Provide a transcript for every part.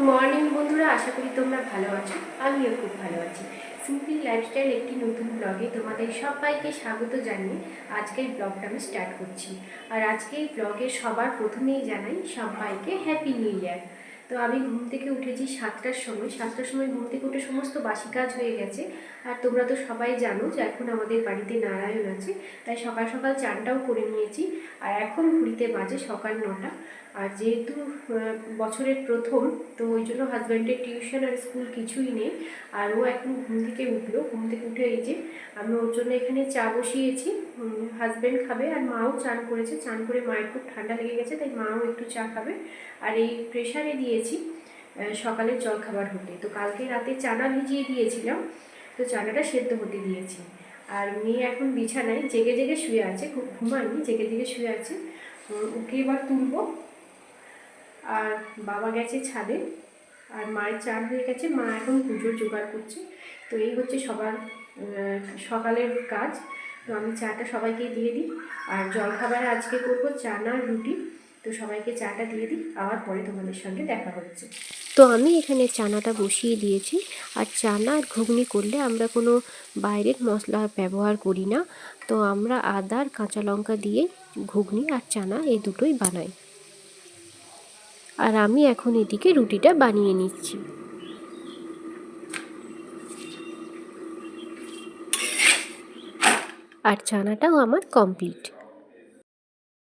Morning বন্ধুরা, আশা করি তোমরা ভালো আছো। আমিও খুব ভালো আছি। সিম্পলি লাইফস্টাইল একটি নতুন ব্লগে তোমাদের সবাইকে স্বাগত জানিয়ে আজকের ব্লগটা আমি স্টার্ট করছি। আর আজকে এই ব্লগে সবার প্রথমেই জানাই সবাইকে হ্যাপি নিউ ইয়ার। তো আমি ঘুম থেকে উঠেছি 7টার সময়। 7টার সময় ঘুম থেকে উঠে সমস্ত বাসি কাজ হয়ে গেছে। আর তোমরা তো সবাই জানো যে এখন আমাদের বাড়িতে নারায়ণ আছে, তাই সকাল সকাল চানটাও করে নিয়েছি। আর এখন ঘুরিতে বাজে সকাল 9টা। আর যেহেতু বছরের প্রথম, তো ওই জন্য হাজব্যান্ডের টিউশন আর স্কুল কিছুই নেই। আর ও এখন ঘুম থেকে উঠলো। ঘুম থেকে উঠে এই যে আমি ওর জন্য এখানে চা বসিয়েছি। হাজব্যান্ড খাবে আর মাও চান করেছে। চান করে মায়ের খুব ঠান্ডা লেগে গেছে, তাই মাও একটু চা খাবে। আর এই প্রেশারে দিয়েছি সকালের জলখাবার হতে। তো কালকে রাতে চানা ভিজিয়ে দিয়েছিলাম, তো চানাটা সেদ্ধ হতে দিয়েছি। আর মেয়ে এখন বিছানায় জেগে জেগে শুয়ে আছে, খুব ঘুমায়নি, জেগে জেগে শুয়ে আছে। ওকে এবার তুলবো। আর বাবা গেছে ছাদে। আর মায়ের চান হয়ে গেছে, মা এখন পুজোর জোগাড় করছে। তো এই হচ্ছে সবার সকালের কাজ। তো আমি চাটা সবাইকে দিয়ে দিই। আর জলখাবারে আজকে করবো চানা রুটি। তো সবাইকে চাটা দিয়ে দিই, আবার পরে তোমাদের সঙ্গে দেখা হচ্ছে। তো আমি এখানে চানাটা বসিয়ে দিয়েছি। আর চানা আর ঘুগনি করলে আমরা কোনো বাইরের মশলা ব্যবহার করি না। তো আমরা আদা আর কাঁচা লঙ্কা দিয়ে ঘুগনি আর চানা এই দুটোই বানাই। আর আমি এখন এদিকে রুটিটা বানিয়ে নিচ্ছি। আর চানাটাও আমার কমপ্লিট।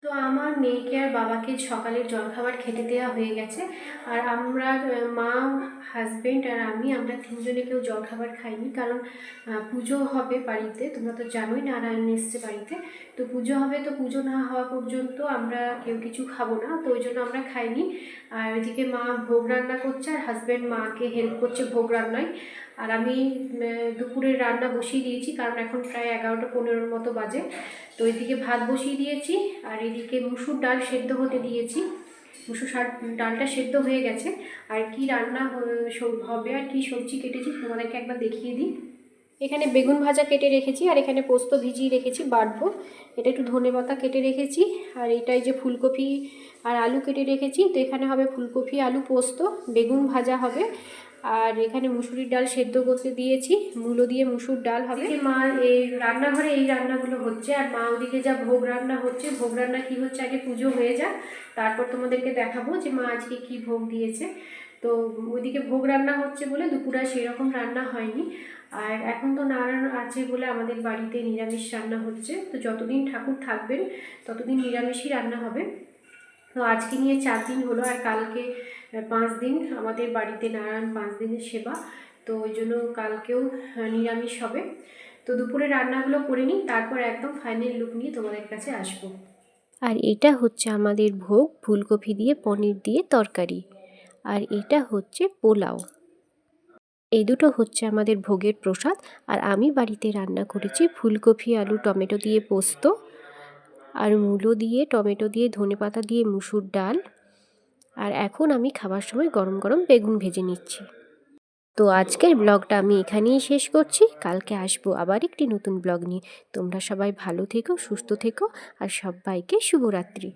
তো আমার মেয়েকে আর বাবাকে সকালের জলখাবার খেতে দেওয়া হয়ে গেছে। আর আমরা মা, হাজবেন্ড আর আমরা তিনজনে কেউ জলখাবার খাইনি, কারণ পুজো হবে বাড়িতে। তোমরা তো জানোই নারায়ণ এসছে বাড়িতে। তো পুজো হবে, তো পুজো না হওয়া পর্যন্ত আমরা কেউ কিছু খাবো না, তো ওই জন্য আমরা খাইনি। আর এদিকে মা ভোগ রান্না করছে আর হাজব্যান্ড মাকে হেল্প করছে ভোগ রান্নায়। আর আমি দুপুরের রান্না বসিয়ে দিয়েছি, কারণ এখন প্রায় 11টা 15 মতো বাজে। তো এদিকে ভাত বসিয়ে দিয়েছি, আর এদিকে মুসুর ডাল সেদ্ধ হতে দিয়েছি। ডালটা সেদ্ধ হয়ে গেছে। আর কি রান্না হবে আর কি সবজি কেটেছি তোমাদেরকে একবার দেখিয়ে দিই। এখানে বেগুন ভাজা কেটে রেখেছি, আর এখানে পোস্ত ভিজিয়ে রেখেছি, বাটবো। এটা একটু ধনেপাতা কেটে রেখেছি। আর এটাই যে ফুলকপি আর আলু কেটে রেখেছি। তো এখানে হবে ফুলকপি আলু পোস্ত, বেগুন ভাজা হবে। আর এখানে মুসুরির ডাল সেদ্ধ করতে দিয়েছি, মূলো দিয়ে মুসুর ডাল হবে। মা এই রান্নাঘরে এই রান্নাগুলো হচ্ছে। আর মা ওদিকে যা ভোগ রান্না হচ্ছে, ভোগ রান্না কী হচ্ছে আগে পুজো হয়ে যাক, তারপর তোমাদেরকে দেখাবো যে মা আজকে কী ভোগ দিয়েছে। তো ওইদিকে ভোগ রান্না হচ্ছে বলে দুপুরে সেরকম রান্না হয়নি। আর এখন তো নারায়ণ আছে বলে আমাদের বাড়িতে নিরামিষ রান্না হচ্ছে। তো যতদিন ঠাকুর থাকবেন ততদিন নিরামিষই রান্না হবে। তো আজকে নিয়ে 4 দিন হলো, আর কালকে 5 দিন আমাদের বাড়িতে নারায়ণ 5 দিনের সেবা। তো ওই জন্য কালকেও নিরামিষ হবে। তো দুপুরে রান্নাগুলো করে নিই, তারপর একদম ফাইনাল লুক নিয়ে তোমাদের কাছে আসবো। আর এটা হচ্ছে আমাদের ভোগ, ফুলকপি দিয়ে পনির দিয়ে তরকারি। আর এটা হচ্ছে পোলাও। এই দুটো হচ্ছে আমাদের ভোগের প্রসাদ। আর আমি বাড়িতে রান্না করেছি ফুলকপি আলু টমেটো দিয়ে পোস্ত, আর মূলো দিয়ে টমেটো দিয়ে ধনেপাতা দিয়ে মুসুর ডাল। আর এখন আমি খাবার সময় গরম গরম বেগুন ভেজে নিচ্ছি। তো আজকের ব্লগটা আমি এখানেই শেষ করছি। কালকে আসবো আবার একটি নতুন ব্লগ নিয়ে। তোমরা সবাই ভালো থেকো, সুস্থ থেকো, আর সবাইকে শুভরাত্রি।